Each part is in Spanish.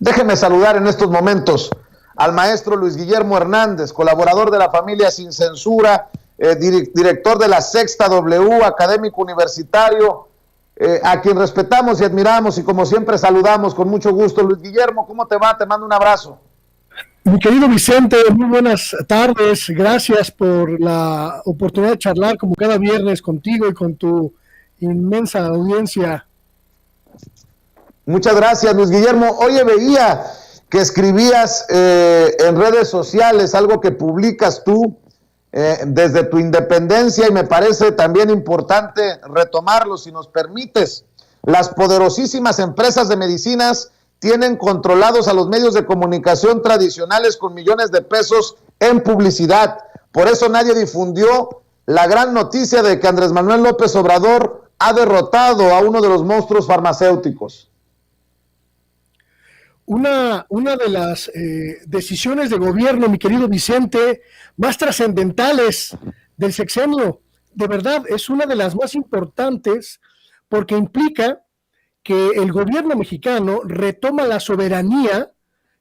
Déjeme saludar en estos momentos al maestro Luis Guillermo Hernández, colaborador de la familia Sin Censura, director de la Sexta W, académico universitario, a quien respetamos y admiramos y como siempre saludamos con mucho gusto. Luis Guillermo, ¿cómo te va? Te mando un abrazo. Mi querido Vicente, muy buenas tardes. Gracias por la oportunidad de charlar como cada viernes contigo y con tu inmensa audiencia. Muchas gracias, Luis Guillermo. Oye, veía que escribías en redes sociales algo que publicas tú desde tu independencia y me parece también importante retomarlo, si nos permites. Las poderosísimas empresas de medicinas tienen controlados a los medios de comunicación tradicionales con millones de pesos en publicidad. Por eso nadie difundió la gran noticia de que Andrés Manuel López Obrador ha derrotado a uno de los monstruos farmacéuticos. Una de las decisiones de gobierno, mi querido Vicente, más trascendentales del sexenio, de verdad, es una de las más importantes porque implica que el gobierno mexicano retoma la soberanía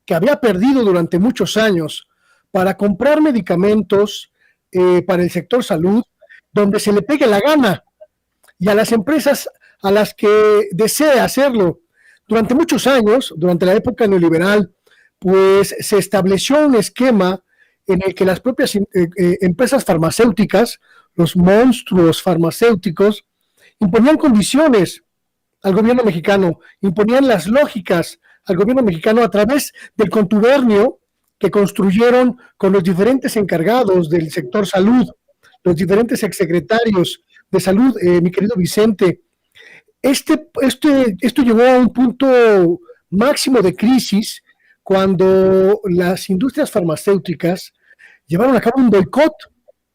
que había perdido durante muchos años para comprar medicamentos para el sector salud donde se le pegue la gana y a las empresas a las que desee hacerlo. Durante muchos años, durante la época neoliberal, pues se estableció un esquema en el que las propias empresas farmacéuticas, los monstruos farmacéuticos, imponían condiciones al gobierno mexicano, imponían las lógicas al gobierno mexicano a través del contubernio que construyeron con los diferentes encargados del sector salud, los diferentes exsecretarios de salud, mi querido Vicente. Esto llegó a un punto máximo de crisis cuando las industrias farmacéuticas llevaron a cabo un boicot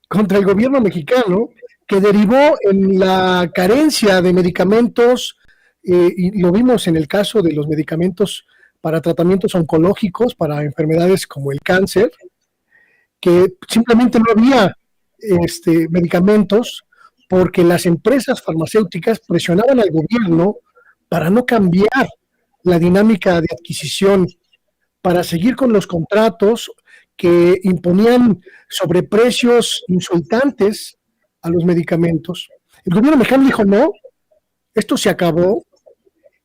contra el gobierno mexicano que derivó en la carencia de medicamentos, y lo vimos en el caso de los medicamentos para tratamientos oncológicos, para enfermedades como el cáncer, que simplemente no había medicamentos porque las empresas farmacéuticas presionaban al gobierno para no cambiar la dinámica de adquisición, para seguir con los contratos que imponían sobreprecios insultantes a los medicamentos. El gobierno mexicano dijo, no, esto se acabó,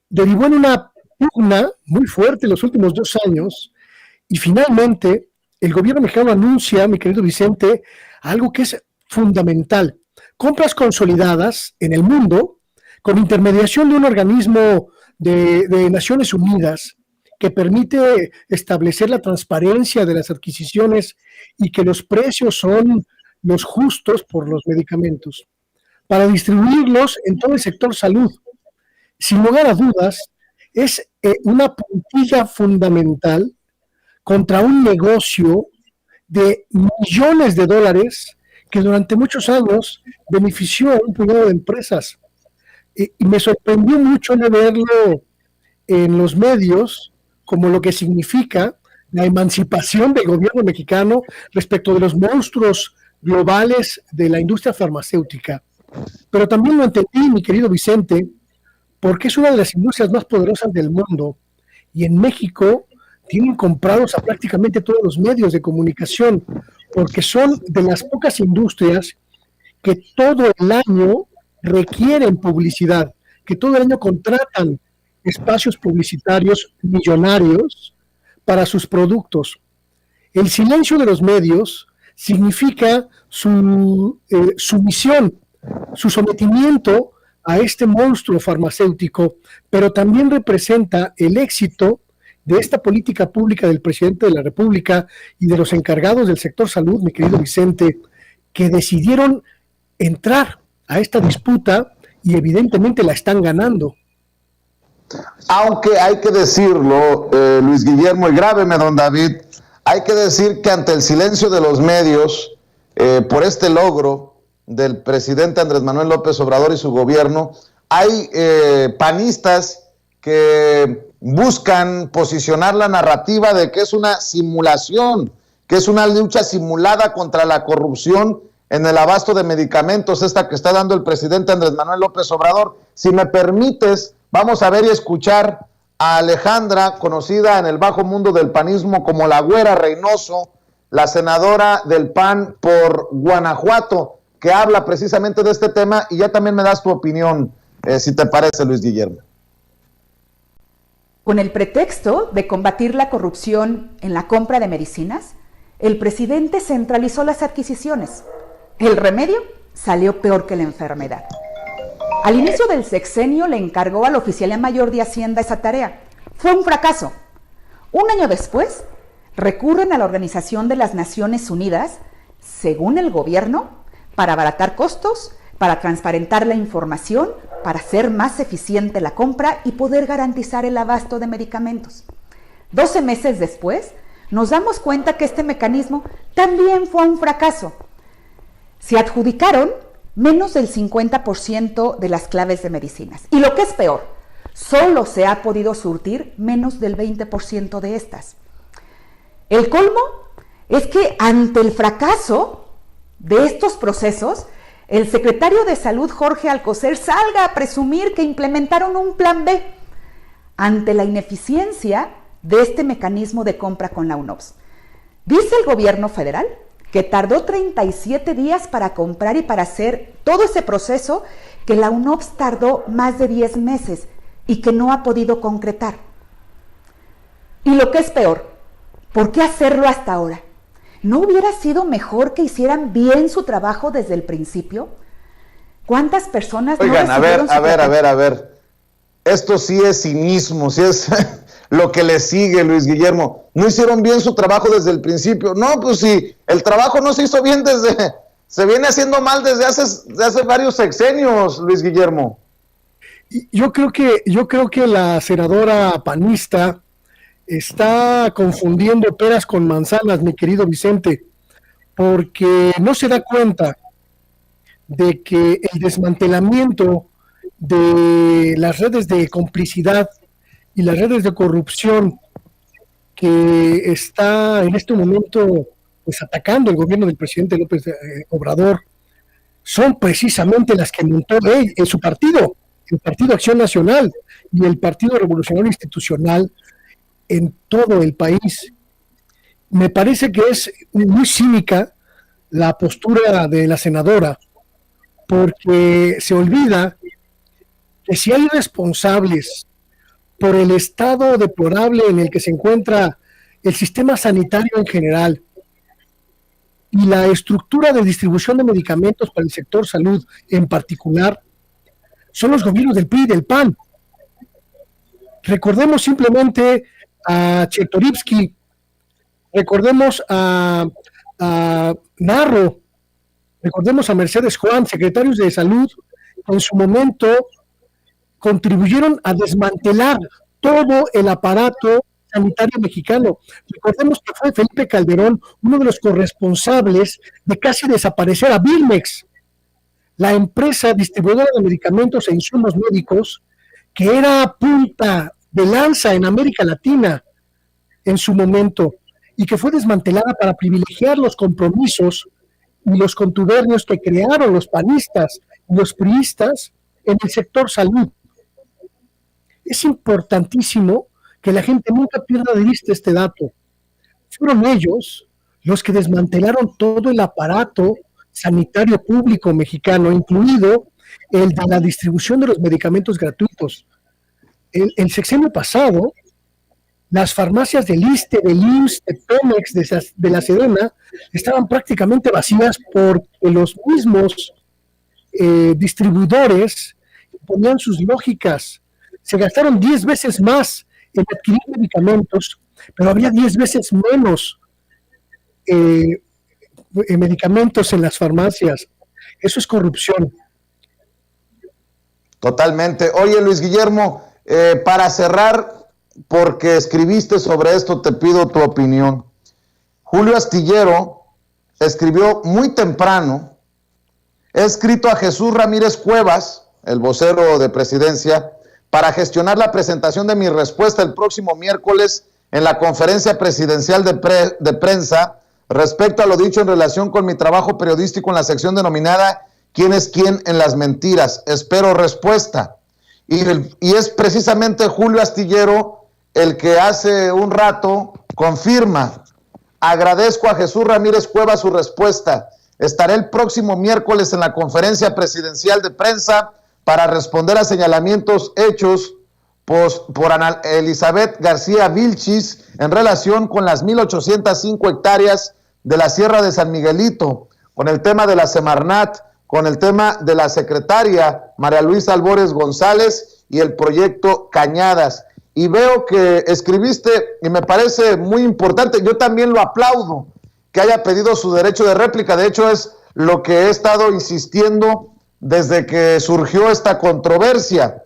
derivó en una pugna muy fuerte en los últimos 2 años, y finalmente el gobierno mexicano anuncia, mi querido Vicente, algo que es fundamental: compras consolidadas en el mundo con intermediación de un organismo de Naciones Unidas que permite establecer la transparencia de las adquisiciones y que los precios son los justos por los medicamentos, para distribuirlos en todo el sector salud. Sin lugar a dudas, es una puntilla fundamental contra un negocio de millones de dólares que durante muchos años benefició a un puñado de empresas. Y me sorprendió mucho no verlo en los medios como lo que significa la emancipación del gobierno mexicano respecto de los monstruos globales de la industria farmacéutica. Pero también lo entendí, mi querido Vicente, porque es una de las industrias más poderosas del mundo y en México tienen comprados a prácticamente todos los medios de comunicación, porque son de las pocas industrias que todo el año requieren publicidad, que todo el año contratan espacios publicitarios millonarios para sus productos. El silencio de los medios significa su sumisión, su sometimiento a este monstruo farmacéutico, pero también representa el éxito de esta política pública del presidente de la República y de los encargados del sector salud, mi querido Vicente, que decidieron entrar a esta disputa y evidentemente la están ganando. Aunque hay que decirlo, Luis Guillermo, y grábeme, don David, hay que decir que ante el silencio de los medios, por este logro del presidente Andrés Manuel López Obrador y su gobierno, hay panistas que buscan posicionar la narrativa de que es una simulación, que es una lucha simulada contra la corrupción en el abasto de medicamentos, esta que está dando el presidente Andrés Manuel López Obrador. Si me permites, vamos a ver y escuchar a Alejandra, conocida en el bajo mundo del panismo como la Güera Reynoso, la senadora del PAN por Guanajuato, que habla precisamente de este tema, y ya también me das tu opinión, si te parece, Luis Guillermo. Con el pretexto de combatir la corrupción en la compra de medicinas, el presidente centralizó las adquisiciones. El remedio salió peor que la enfermedad. Al inicio del sexenio le encargó al oficial mayor de Hacienda esa tarea. Fue un fracaso. Un año después, recurren a la Organización de las Naciones Unidas, según el gobierno, para abaratar costos, para transparentar la información, para hacer más eficiente la compra y poder garantizar el abasto de medicamentos. 12 meses después, nos damos cuenta que este mecanismo también fue un fracaso. Se adjudicaron menos del 50% de las claves de medicinas. Y lo que es peor, solo se ha podido surtir menos del 20% de estas. El colmo es que ante el fracaso de estos procesos, el secretario de Salud, Jorge Alcocer, salga a presumir que implementaron un plan B ante la ineficiencia de este mecanismo de compra con la UNOPS. Dice el gobierno federal que tardó 37 días para comprar y para hacer todo ese proceso, que la UNOPS tardó más de 10 meses y que no ha podido concretar. Y lo que es peor, ¿por qué hacerlo hasta ahora? ¿No hubiera sido mejor que hicieran bien su trabajo desde el principio? ¿Cuántas personas Oigan, no a ver. Esto sí es cinismo, sí es lo que le sigue, Luis Guillermo. No hicieron bien su trabajo desde el principio. No, pues sí, el trabajo no se hizo bien se viene haciendo mal desde hace varios sexenios, Luis Guillermo. Yo creo que la senadora panista está confundiendo peras con manzanas, mi querido Vicente, porque no se da cuenta de que el desmantelamiento de las redes de complicidad y las redes de corrupción que está en este momento pues atacando el gobierno del presidente López Obrador son precisamente las que montó en su partido, el Partido Acción Nacional y el Partido Revolucionario Institucional en todo el país. Me parece que es muy cínica la postura de la senadora, porque se olvida que si hay responsables por el estado deplorable en el que se encuentra el sistema sanitario en general y la estructura de distribución de medicamentos para el sector salud en particular, son los gobiernos del PRI y del PAN. Recordemos simplemente a Chertorivsky, recordemos a Narro, recordemos a Mercedes Juan, secretarios de salud, que en su momento contribuyeron a desmantelar todo el aparato sanitario mexicano. Recordemos que fue Felipe Calderón uno de los corresponsables de casi desaparecer a Birmex, la empresa distribuidora de medicamentos e insumos médicos que era punta de lanza en América Latina en su momento y que fue desmantelada para privilegiar los compromisos y los contubernios que crearon los panistas y los priistas en el sector salud. Es importantísimo que la gente nunca pierda de vista este dato. Fueron ellos los que desmantelaron todo el aparato sanitario público mexicano, incluido el de la distribución de los medicamentos gratuitos. El sexenio pasado, las farmacias del ISSSTE, del IMSS, de Pemex, de la Sedena, estaban prácticamente vacías porque los mismos distribuidores ponían sus lógicas. Se gastaron 10 veces más en adquirir medicamentos, pero había 10 veces menos medicamentos en las farmacias. Eso es corrupción. Totalmente. Oye, Luis Guillermo, para cerrar, porque escribiste sobre esto, te pido tu opinión. Julio Astillero escribió muy temprano, he escrito a Jesús Ramírez Cuevas, el vocero de Presidencia, para gestionar la presentación de mi respuesta el próximo miércoles en la conferencia presidencial de prensa respecto a lo dicho en relación con mi trabajo periodístico en la sección denominada ¿Quién es quién en las mentiras? Espero respuesta. y es precisamente Julio Astillero el que hace un rato confirma: agradezco a Jesús Ramírez Cuevas su respuesta. Estaré el próximo miércoles en la conferencia presidencial de prensa para responder a señalamientos hechos por Ana Elizabeth García Vilchis en relación con las 1,805 hectáreas de la Sierra de San Miguelito, con el tema de la Semarnat, con el tema de la secretaria María Luisa Albores González y el proyecto Cañadas. Y veo que escribiste, y me parece muy importante, yo también lo aplaudo, que haya pedido su derecho de réplica. De hecho, es lo que he estado insistiendo desde que surgió esta controversia.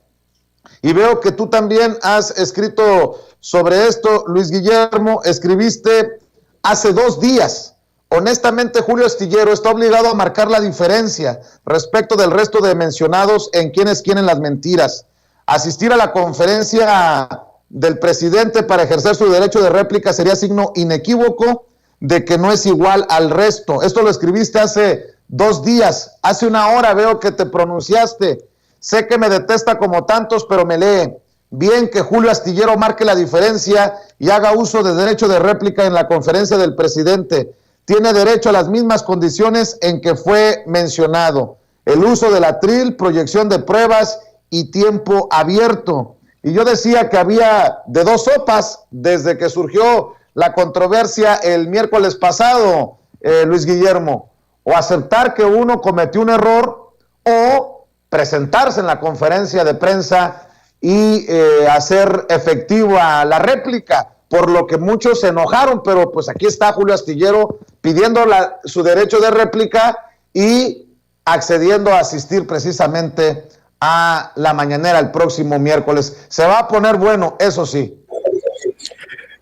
Y veo que tú también has escrito sobre esto, Luis Guillermo. Escribiste hace 2 días: honestamente, Julio Astillero está obligado a marcar la diferencia respecto del resto de mencionados en quienes quieren las mentiras. Asistir a la conferencia del presidente para ejercer su derecho de réplica sería signo inequívoco de que no es igual al resto. Esto lo escribiste hace 2 días. Hace 1 hora veo que te pronunciaste. Sé que me detesta como tantos, pero me lee. Bien que Julio Astillero marque la diferencia y haga uso de derecho de réplica en la conferencia del presidente. Tiene derecho a las mismas condiciones en que fue mencionado: el uso del atril, proyección de pruebas y tiempo abierto. Y yo decía que había de 2 sopas desde que surgió la controversia el miércoles pasado, Luis Guillermo: o aceptar que uno cometió un error, o presentarse en la conferencia de prensa y hacer efectiva la réplica, por lo que muchos se enojaron. Pero pues aquí está Julio Astillero pidiendo su derecho de réplica y accediendo a asistir precisamente a la mañanera el próximo miércoles. Se va a poner bueno, eso sí.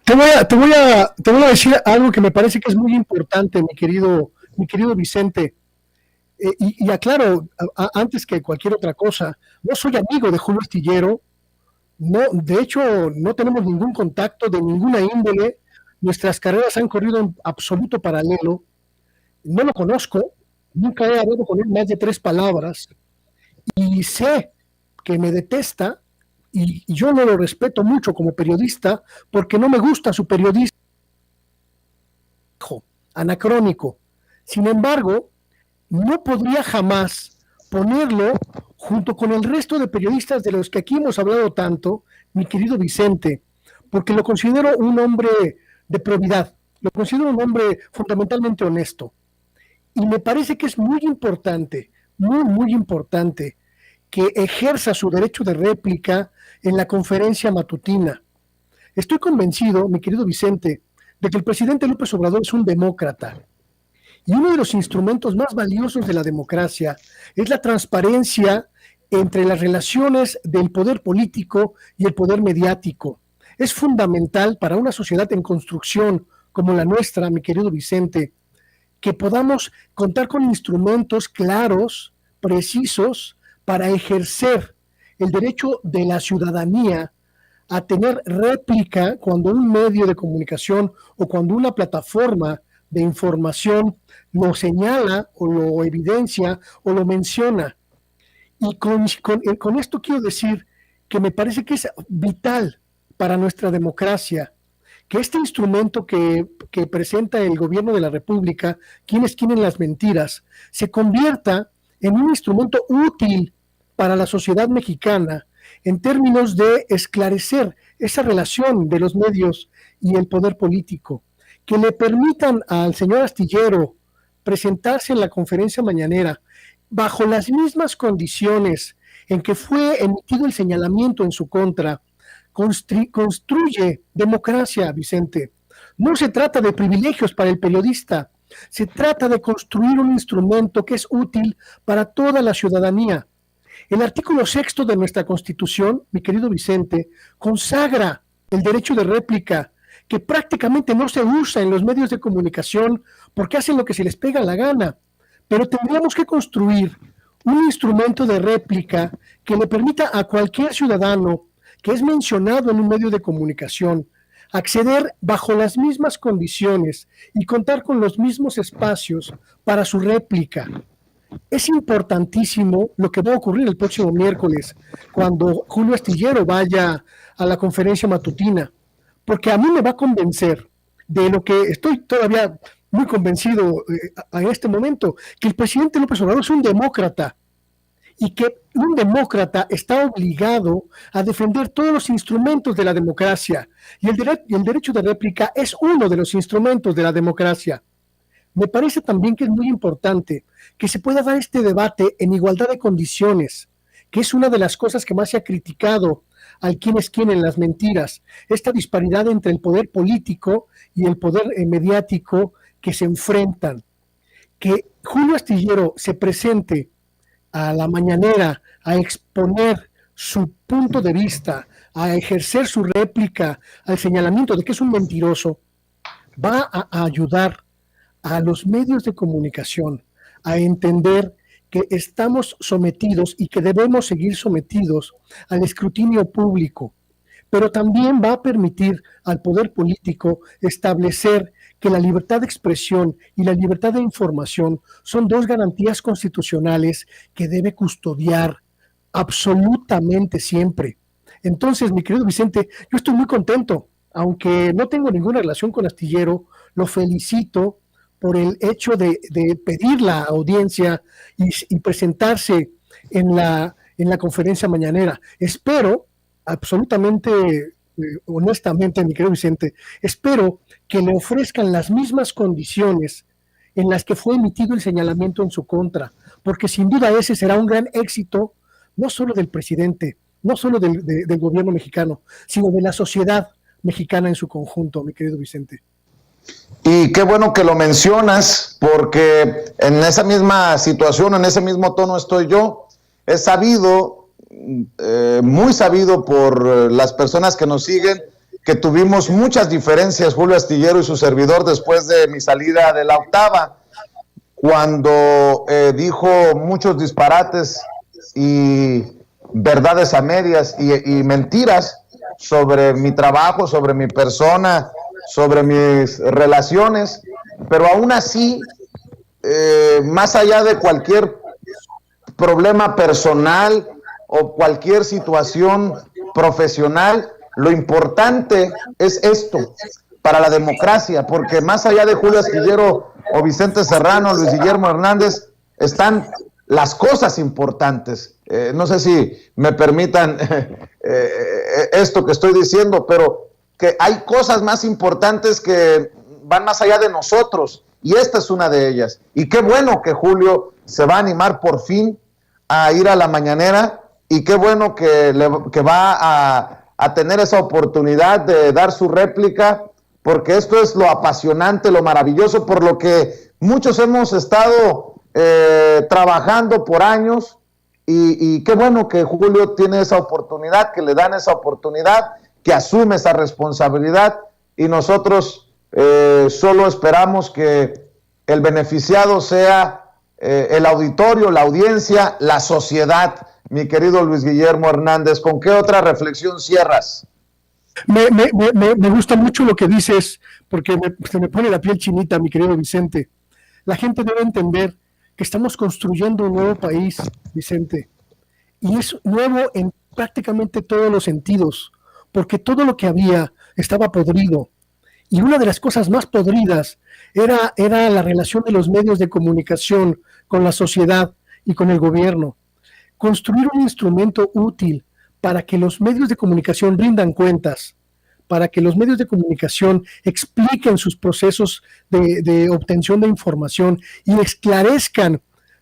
Te voy a decir algo que me parece que es muy importante, mi querido Vicente. Y aclaro, antes que cualquier otra cosa, no soy amigo de Julio Astillero. No, de hecho, no tenemos ningún contacto de ninguna índole. Nuestras carreras han corrido en absoluto paralelo. No lo conozco, nunca he hablado con él más de 3 palabras. Y sé que me detesta, y yo no lo respeto mucho como periodista, porque no me gusta su periodismo anacrónico. Sin embargo, no podría jamás ponerlo junto con el resto de periodistas de los que aquí hemos hablado tanto, mi querido Vicente, porque lo considero un hombre de probidad, lo considero un hombre fundamentalmente honesto. Y me parece que es muy importante, muy importante, que ejerza su derecho de réplica en la conferencia matutina. Estoy convencido, mi querido Vicente, de que el presidente López Obrador es un demócrata. Y uno de los instrumentos más valiosos de la democracia es la transparencia entre las relaciones del poder político y el poder mediático. Es fundamental para una sociedad en construcción como la nuestra, mi querido Vicente, que podamos contar con instrumentos claros, precisos, para ejercer el derecho de la ciudadanía a tener réplica cuando un medio de comunicación o cuando una plataforma de información lo señala o lo evidencia o lo menciona. Y con esto quiero decir que me parece que es vital para nuestra democracia que este instrumento que presenta el gobierno de la República, quienes quieren las mentiras, se convierta en un instrumento útil para la sociedad mexicana en términos de esclarecer esa relación de los medios y el poder político, que le permitan al señor Astillero presentarse en la conferencia mañanera bajo las mismas condiciones en que fue emitido el señalamiento en su contra. Construye democracia, Vicente. No se trata de privilegios para el periodista, se trata de construir un instrumento que es útil para toda la ciudadanía. El artículo 6 de nuestra Constitución, mi querido Vicente, consagra el derecho de réplica, que prácticamente no se usa en los medios de comunicación porque hacen lo que se les pega la gana. Pero tendríamos que construir un instrumento de réplica que le permita a cualquier ciudadano que es mencionado en un medio de comunicación acceder bajo las mismas condiciones y contar con los mismos espacios para su réplica. Es importantísimo lo que va a ocurrir el próximo miércoles, cuando Julio Astillero vaya a la conferencia matutina, porque a mí me va a convencer de lo que estoy todavía muy convencido a este momento, que el presidente López Obrador es un demócrata, y que un demócrata está obligado a defender todos los instrumentos de la democracia, y el derecho de réplica es uno de los instrumentos de la democracia. Me parece también que es muy importante que se pueda dar este debate en igualdad de condiciones, que es una de las cosas que más se ha criticado al quién es quién en las mentiras, esta disparidad entre el poder político y el poder mediático que se enfrentan. Que Julio Astillero se presente a la mañanera a exponer su punto de vista, a ejercer su réplica al señalamiento de que es un mentiroso, va a ayudar a los medios de comunicación a entender que estamos sometidos y que debemos seguir sometidos al escrutinio público, pero también va a permitir al poder político establecer que la libertad de expresión y la libertad de información son dos garantías constitucionales que debe custodiar absolutamente siempre. Entonces, mi querido Vicente, yo estoy muy contento, aunque no tengo ninguna relación con Astillero, lo felicito por el hecho de pedir la audiencia y presentarse en la conferencia mañanera. Espero, absolutamente, honestamente, mi querido Vicente, espero que le ofrezcan las mismas condiciones en las que fue emitido el señalamiento en su contra, porque sin duda ese será un gran éxito, no solo del presidente, no solo del gobierno mexicano, sino de la sociedad mexicana en su conjunto, mi querido Vicente. Y qué bueno que lo mencionas, porque en esa misma situación, en ese mismo tono estoy yo. Es sabido, muy sabido por las personas que nos siguen, que tuvimos muchas diferencias, Julio Astillero y su servidor, después de mi salida de la octava, cuando dijo muchos disparates y verdades a medias y mentiras sobre mi trabajo, sobre mi persona, sobre mis relaciones, pero aún así, más allá de cualquier problema personal o cualquier situación profesional, lo importante es esto para la democracia, porque más allá de Julio Astillero o Vicente Serrano, Luis Guillermo Hernández, están las cosas importantes. No sé si me permitan esto que estoy diciendo, pero que hay cosas más importantes que van más allá de nosotros, y esta es una de ellas. Y qué bueno que Julio se va a animar por fin a ir a la mañanera, y qué bueno que va a tener esa oportunidad de dar su réplica, porque esto es lo apasionante, lo maravilloso, por lo que muchos hemos estado trabajando por años, y qué bueno que Julio tiene esa oportunidad, que le dan esa oportunidad, que asume esa responsabilidad, y nosotros solo esperamos que el beneficiado sea el auditorio, la audiencia, la sociedad. Mi querido Luis Guillermo Hernández, ¿con qué otra reflexión cierras? Me gusta mucho lo que dices, porque se me pone la piel chinita, mi querido Vicente. La gente debe entender que estamos construyendo un nuevo país, Vicente, y es nuevo en prácticamente todos los sentidos, porque todo lo que había estaba podrido, y una de las cosas más podridas era la relación de los medios de comunicación con la sociedad y con el gobierno. Construir un instrumento útil para que los medios de comunicación rindan cuentas, para que los medios de comunicación expliquen sus procesos de obtención de información y esclarezcan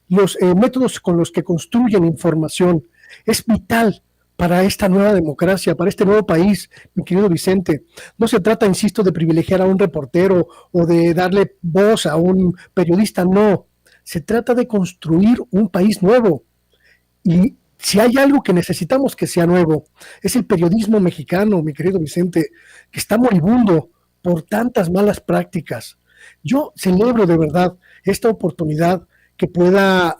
los métodos con los que construyen información, es vital para esta nueva democracia, para este nuevo país, mi querido Vicente. No se trata, insisto, de privilegiar a un reportero o de darle voz a un periodista, no. Se trata de construir un país nuevo. Y si hay algo que necesitamos que sea nuevo, es el periodismo mexicano, mi querido Vicente, que está moribundo por tantas malas prácticas. Yo celebro de verdad esta oportunidad que pueda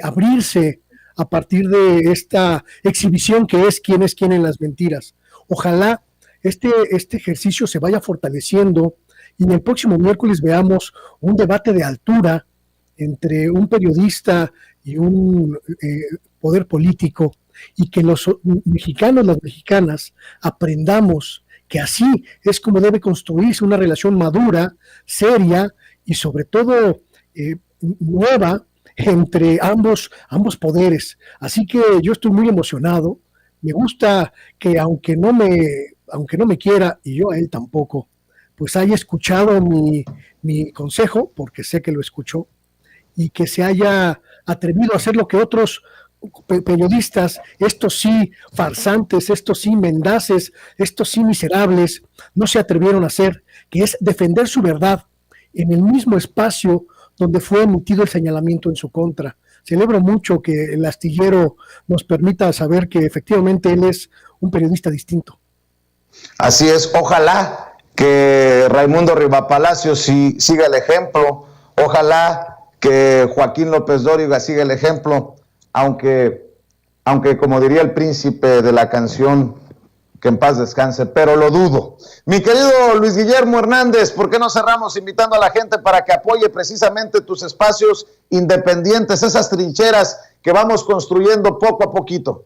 abrirse a partir de esta exhibición que es quién en las mentiras. Ojalá este ejercicio se vaya fortaleciendo y en el próximo miércoles veamos un debate de altura entre un periodista y un poder político, y que los mexicanos, las mexicanas, aprendamos que así es como debe construirse una relación madura, seria y sobre todo nueva entre ambos poderes. Así que yo estoy muy emocionado. Me gusta que aunque no me quiera, y yo a él tampoco, pues haya escuchado mi consejo, porque sé que lo escuchó, y que se haya atrevido a hacer lo que otros periodistas, estos sí farsantes, estos sí mendaces, estos sí miserables, no se atrevieron a hacer, que es defender su verdad en el mismo espacio donde fue emitido el señalamiento en su contra. Celebro mucho que el astillero nos permita saber que efectivamente él es un periodista distinto. Así es, ojalá que Raimundo Rivapalacio siga el ejemplo, ojalá que Joaquín López Dóriga siga el ejemplo, aunque como diría el príncipe de la canción, que en paz descanse, pero lo dudo. Mi querido Luis Guillermo Hernández, ¿por qué no cerramos invitando a la gente para que apoye precisamente tus espacios independientes, esas trincheras que vamos construyendo poco a poquito?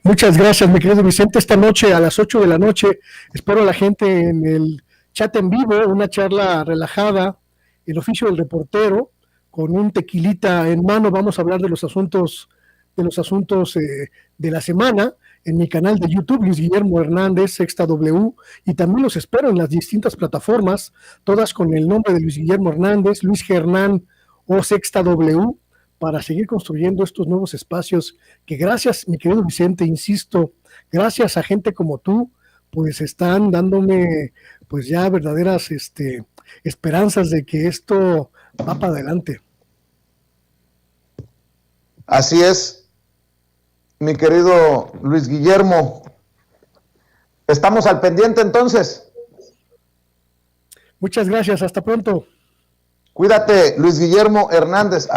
Muchas gracias, mi querido Vicente. Esta noche a las 8 de la noche espero a la gente en el chat en vivo, una charla relajada, el oficio del reportero, con un tequilita en mano. Vamos a hablar de los asuntos de la semana en mi canal de YouTube, Luis Guillermo Hernández, Sexta W, y también los espero en las distintas plataformas, todas con el nombre de Luis Guillermo Hernández, Luis Gernán o Sexta W, para seguir construyendo estos nuevos espacios que gracias, mi querido Vicente, insisto, gracias a gente como tú, pues están dándome pues ya verdaderas esperanzas de que esto va para adelante. Así es, mi querido Luis Guillermo. Estamos al pendiente entonces. Muchas gracias, hasta pronto. Cuídate, Luis Guillermo Hernández.